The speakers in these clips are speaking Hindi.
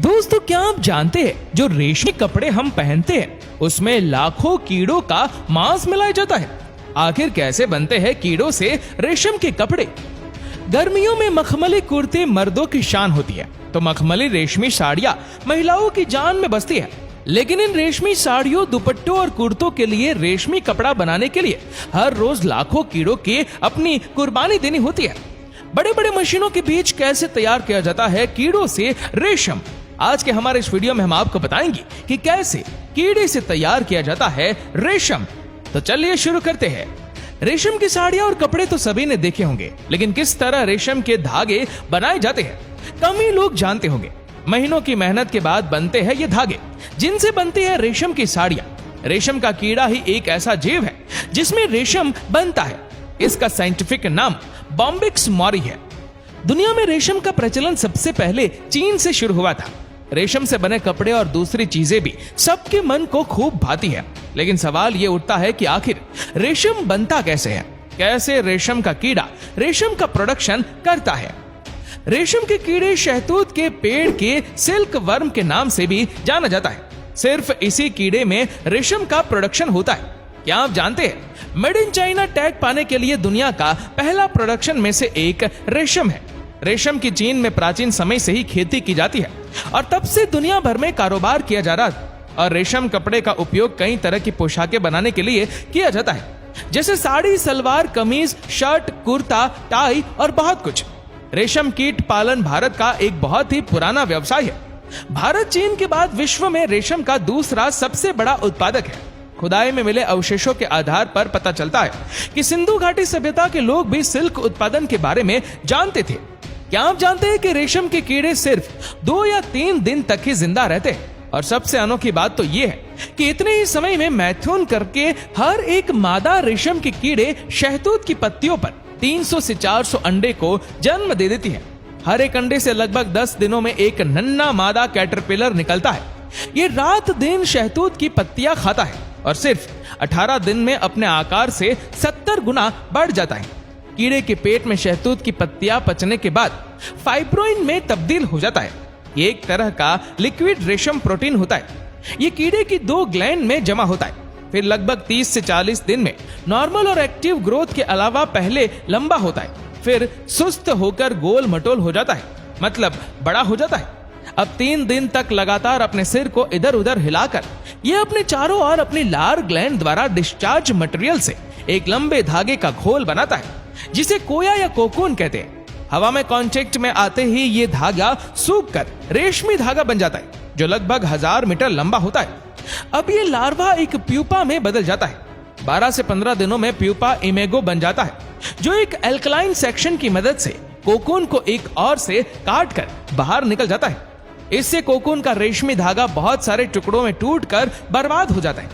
दोस्तों, क्या आप जानते हैं जो रेशमी कपड़े हम पहनते हैं उसमें लाखों कीड़ों का मांस मिलाया जाता है। आखिर कैसे बनते हैं कीड़ों से रेशम के कपड़े? गर्मियों में मखमली कुर्ते मर्दों की शान होती है, तो मखमली रेशमी साड़ियां महिलाओं की जान में बसती है। लेकिन इन रेशमी साड़ियों, दुपट्टों और कुर्तों के लिए रेशमी कपड़ा बनाने के लिए हर रोज लाखों कीड़ों की अपनी कुर्बानी देनी होती है। बड़े बड़े मशीनों के बीच कैसे तैयार किया जाता है कीड़ों से रेशम? आज के हमारे इस वीडियो में हम आपको बताएंगे कि कैसे कीड़े से तैयार किया जाता है रेशम। तो चलिए शुरू करते हैं। रेशम की साड़ियां और कपड़े तो सभी ने देखे होंगे, लेकिन किस तरह रेशम के धागे बनाए जाते हैं कम ही लोग जानते होंगे। महीनों की मेहनत के बाद बनते हैं ये धागे, जिनसे बनती है रेशम की साड़ियां। रेशम का कीड़ा ही एक ऐसा जीव है जिसमें रेशम बनता है। इसका साइंटिफिक नाम बॉम्बिक्स मॉरी है। दुनिया में रेशम का प्रचलन सबसे पहले चीन से शुरू हुआ था। रेशम से बने कपड़े और दूसरी चीजें भी सबके मन को खूब भाती है, लेकिन सवाल ये उठता है कि आखिर रेशम बनता कैसे है? कैसे रेशम का कीड़ा रेशम का प्रोडक्शन करता है? रेशम के कीड़े शहतूत के पेड़ के सिल्क वर्म के नाम से भी जाना जाता है। सिर्फ इसी कीड़े में रेशम का प्रोडक्शन होता है। क्या आप जानते हैं, मेड इन चाइना टैग पाने के लिए दुनिया का पहला प्रोडक्शन में से एक रेशम है। रेशम की चीन में प्राचीन समय से ही खेती की जाती है और तब से दुनिया भर में कारोबार किया जा रहा था। और रेशम कपड़े का उपयोग कई तरह की पोशाकें बनाने के लिए किया जाता है, जैसे साड़ी, सलवार, कमीज, शर्ट, कुर्ता, टाई और बहुत कुछ। रेशम कीट पालन भारत का एक बहुत ही पुराना व्यवसाय है। भारत चीन के बाद विश्व में रेशम का दूसरा सबसे बड़ा उत्पादक है। खुदाई में मिले अवशेषों के आधार पर पता चलता है कि सिंधु घाटी सभ्यता के लोग भी सिल्क उत्पादन के बारे में जानते थे। क्या आप जानते हैं कि रेशम के कीड़े सिर्फ 2 या 3 दिन तक ही जिंदा रहते हैं? और सबसे अनोखी बात तो ये है कि इतने ही समय में मैथुन करके हर एक मादा रेशम के कीड़े शहतूत की पत्तियों पर 300 से 400 अंडे को जन्म दे देती है। हर एक अंडे से लगभग 10 दिनों में एक नन्हा मादा कैटरपिलर निकलता है। ये रात दिन शहतूत की पत्तियां खाता है और सिर्फ 18 दिन में अपने आकार से 70 गुना बढ़ जाता है। कीड़े के पेट में शहतूत की पत्तियां पचने के बाद फाइब्रोइन में तब्दील हो जाता है। ये एक तरह का लिक्विड रेशम प्रोटीन होता है। ये कीड़े की 2 ग्लैंड में जमा होता है। फिर लगभग 30 से 40 दिन में नॉर्मल और एक्टिव ग्रोथ के अलावा पहले लंबा होता है, फिर सुस्त होकर गोल मटोल हो जाता है, मतलब बड़ा हो जाता है। अब 3 दिन तक लगातार अपने सिर को इधर उधर हिलाकर ये अपने चारों ओर अपनी लार ग्लैंड द्वारा डिस्चार्ज मटेरियल से एक लंबे धागे का घोल बनाता है, जिसे कोया या कोकून कहते हैं। हवा में कांटेक्ट में आते ही ये धागा सूखकर रेशमी धागा बन जाता है, जो लगभग 1000 मीटर लंबा होता है। अब ये लार्वा एक प्यूपा में बदल जाता है। 12 से 15 दिनों में प्यूपा इमेगो बन जाता है, जो एक एल्कलाइन सेक्शन की मदद से कोकून को एक ओर से काट कर बाहर निकल जाता है। इससे कोकून का रेशमी धागा बहुत सारे टुकड़ों में टूटकर बर्बाद हो जाता है।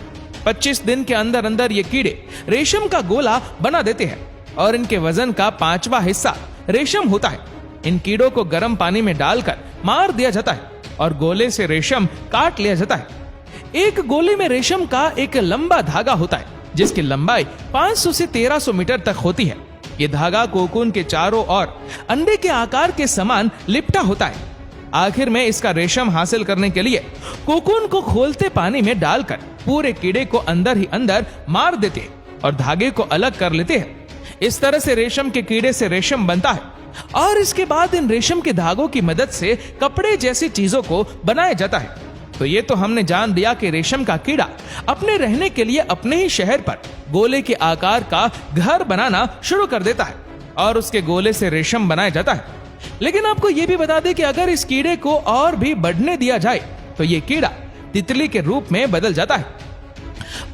25 दिन के अंदर अंदर ये कीड़े रेशम का गोला बना देते हैं और इनके वजन का 5वां हिस्सा रेशम होता है। इन कीड़ों को गर्म पानी में डालकर मार दिया जाता है और गोले से रेशम काट लिया जाता है। एक गोले में रेशम का एक लंबा धागा होता है, जिसकी लंबाई 500 से 1300 मीटर तक होती है। ये धागा कोकून के चारों ओर अंडे के आकार के समान लिपटा होता है। आखिर में इसका रेशम हासिल करने के लिए कोकून को खोलते पानी में डालकर पूरे कीड़े को अंदर ही अंदर मार देते हैं और धागे को अलग कर लेते हैं। इस तरह से रेशम के कीड़े से रेशम बनता है और इसके बाद इन रेशम के धागों की मदद से कपड़े जैसी चीजों को बनाया जाता है। तो ये तो हमने जान लिया कि रेशम का कीड़ा अपने रहने के लिए अपने ही शहर पर गोले के आकार का घर बनाना शुरू कर देता है और उसके गोले से रेशम बनाया जाता है। लेकिन आपको ये भी बता दें कि अगर इस कीड़े को और भी बढ़ने दिया जाए तो ये कीड़ा तितली के रूप में बदल जाता है।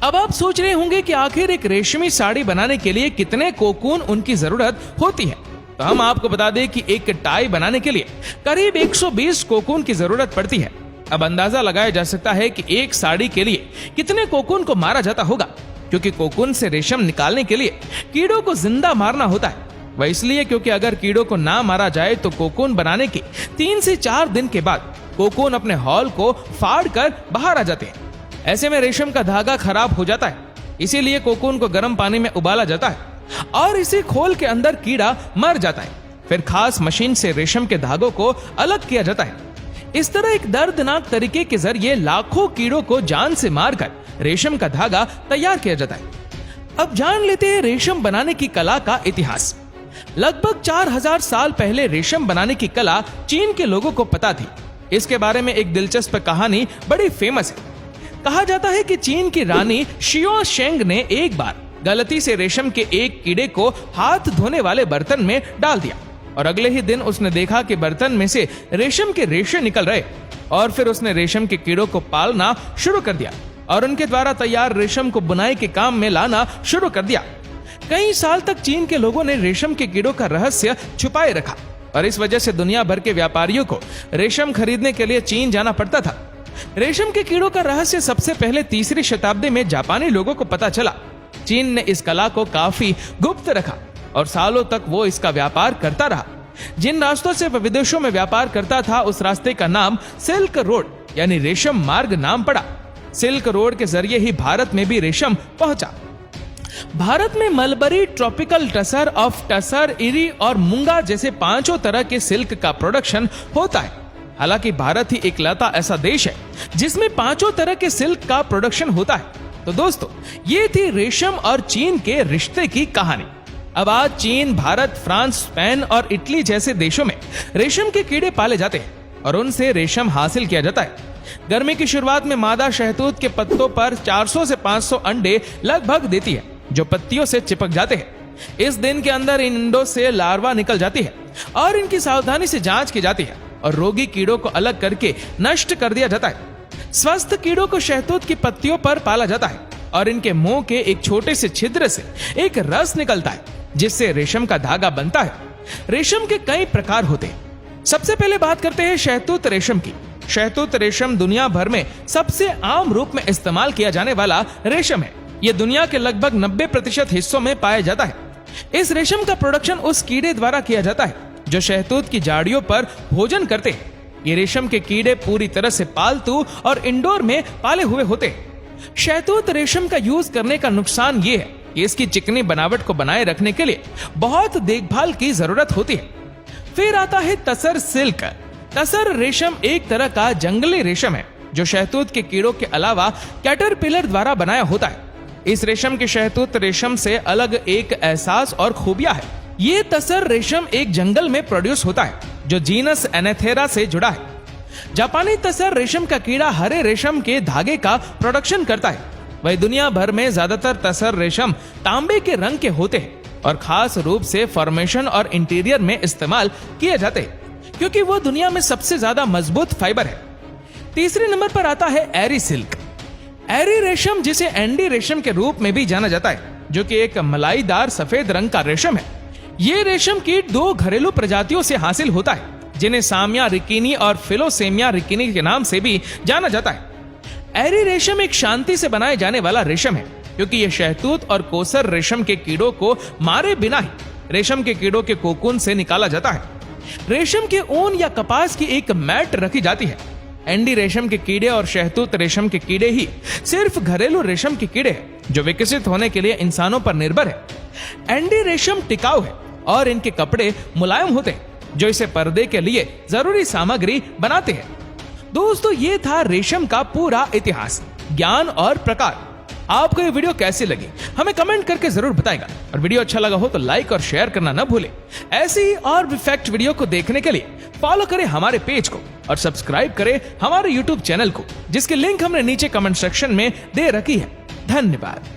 अब आप सोच रहे होंगे कि आखिर एक रेशमी साड़ी बनाने के लिए कितने कोकून उनकी जरूरत होती है। तो हम आपको बता दें कि एक टाई बनाने के लिए करीब 120 कोकून की जरूरत पड़ती है। अब अंदाजा लगाया जा सकता है कि एक साड़ी के लिए कितने कोकून को मारा जाता होगा, क्योंकि कोकून से रेशम निकालने के लिए कीड़ों को जिंदा मारना होता है। वह इसलिए क्योंकि अगर कीड़ों को ना मारा जाए तो कोकून बनाने के 3 से 4 दिन के बाद कोकून अपने हॉल को फाड़ कर बाहर आ जाते हैं। ऐसे में रेशम का धागा खराब हो जाता है, इसीलिए कोकून को गर्म पानी में उबाला जाता है और इसी खोल के अंदर कीड़ा मर जाता है। फिर खास मशीन से रेशम के धागों को अलग किया जाता है। इस तरह एक दर्दनाक तरीके के जरिए लाखों कीड़ों को जान से मारकर रेशम का धागा तैयार किया जाता है। अब जान लेते हैं रेशम बनाने की कला का इतिहास। लगभग 4000 साल पहले रेशम बनाने की कला चीन के लोगों को पता थी। इसके बारे में एक दिलचस्प कहानी बड़ी फेमस है। कहा जाता है कि चीन की रानी शियो शेंग ने एक बार गलती से रेशम के एक कीड़े को हाथ धोने वाले बर्तन में डाल दिया और अगले ही दिन उसने देखा कि बर्तन में से रेशम के रेशे निकल रहे और फिर उसने रेशम के कीड़ों को पालना शुरू कर दिया और उनके द्वारा तैयार रेशम को बुनाई के काम में लाना शुरू कर दिया। कई साल तक चीन के लोगों ने रेशम के कीड़ों का रहस्य छुपाए रखा और इस वजह से दुनिया भर के व्यापारियों को रेशम खरीदने के लिए चीन जाना पड़ता था। रेशम के कीड़ों का रहस्य सबसे पहले 3री शताब्दी में जापानी लोगों को पता चला। चीन ने इस कला को काफी गुप्त रखा और सालों तक वो इसका व्यापार करता रहा। जिन रास्तों से वह विदेशों में व्यापार करता था उस रास्ते का नाम सिल्क रोड यानी रेशम मार्ग नाम पड़ा। सिल्क रोड के जरिए ही भारत में भी रेशम पहुंचा। भारत में mulberry, tropical tussar, of tussar, eri और मूंगा जैसे 5 तरह के सिल्क का प्रोडक्शन होता है। हालांकि भारत ही इकलौता ऐसा देश है जिसमें 5 तरह के सिल्क का प्रोडक्शन होता है। तो दोस्तों, ये थी रेशम और चीन के रिश्ते की कहानी। अब आज चीन, भारत, फ्रांस, स्पेन और इटली जैसे देशों में रेशम के कीड़े पाले जाते हैं और उनसे रेशम हासिल किया जाता है। गर्मी की शुरुआत में मादा शहतूत के पत्तों पर 400 से 500 अंडे लगभग देती है जो पत्तियों से चिपक जाते हैं। इस दिन के अंदर इन अंडों से लार्वा निकल जाती है और इनकी सावधानी से जांच की जाती है और रोगी कीड़ों को अलग करके नष्ट कर दिया जाता है। स्वस्थ कीड़ों को शहतूत की पत्तियों पर पाला जाता है और इनके मुंह के एक छोटे से छिद्र से एक रस निकलता है जिससे रेशम का धागा बनता है। रेशम के कई प्रकार होते हैं। सबसे पहले बात करते हैं शहतूत रेशम की। शहतूत रेशम दुनिया भर में सबसे आम रूप में इस्तेमाल किया जाने वाला रेशम है। यह दुनिया के लगभग 90% हिस्सों में पाया जाता है। इस रेशम का प्रोडक्शन उस कीड़े द्वारा किया जाता है जो शहतूत की झाड़ियों पर भोजन करते हैं। ये रेशम के कीड़े पूरी तरह से पालतू और इंडोर में पाले हुए होते हैं। शहतूत रेशम का यूज करने का नुकसान ये है कि इसकी चिकनी बनावट को बनाए रखने के लिए बहुत देखभाल की जरूरत होती है। फिर आता है तसर सिल्क। तसर रेशम एक तरह का जंगली रेशम है जो शहतूत के कीड़ों के अलावा कैटरपिलर द्वारा बनाया होता है। इस रेशम के शहतूत रेशम से अलग एक एहसास और खूबियां है। ये तसर रेशम एक जंगल में प्रोड्यूस होता है जो जीनस एनेथेरा से जुड़ा है। जापानी तसर रेशम का कीड़ा हरे रेशम के धागे का प्रोडक्शन करता है। वही दुनिया भर में ज्यादातर तसर रेशम तांबे के रंग के होते हैं और खास रूप से फॉर्मेशन और इंटीरियर में इस्तेमाल किए जाते हैं क्योंकि वो दुनिया में सबसे ज्यादा मजबूत फाइबर है। 3रे नंबर पर आता है एरी सिल्क। एरी रेशम जिसे एंडी रेशम के रूप में भी जाना जाता है जो कि एक मलाईदार सफेद रंग का रेशम है। ये रेशम कीट 2 घरेलू प्रजातियों से हासिल होता है जिन्हें सामिया रिकिनी और फिलोसेमिया रिकिनी के नाम से भी जाना जाता है। एरी रेशम एक शांति से बनाए जाने वाला रेशम है क्योंकि यह शहतूत और कोसर रेशम के कीड़ों को मारे बिना ही रेशम के कीड़ों के कोकून से निकाला जाता है। रेशम के ऊन या कपास की एक मैट रखी जाती है। एंडी रेशम के कीड़े और शहतूत रेशम के कीड़े ही सिर्फ घरेलू रेशम के कीड़े हैं जो विकसित होने के लिए इंसानों पर निर्भर है। एंडी रेशम टिकाऊ है और इनके कपड़े मुलायम होते हैं जो इसे पर्दे के लिए जरूरी सामग्री बनाते हैं। दोस्तों, ये था रेशम का पूरा इतिहास, ज्ञान और प्रकार। आपको ये वीडियो कैसी लगी हमें कमेंट करके जरूर बताएगा और वीडियो अच्छा लगा हो तो लाइक और शेयर करना न भूलें। ऐसी ही और भी फैक्ट वीडियो को देखने के लिए फॉलो करें हमारे पेज को और सब्सक्राइब करें हमारे YouTube चैनल को जिसकी लिंक हमने नीचे कमेंट सेक्शन में दे रखी है। धन्यवाद।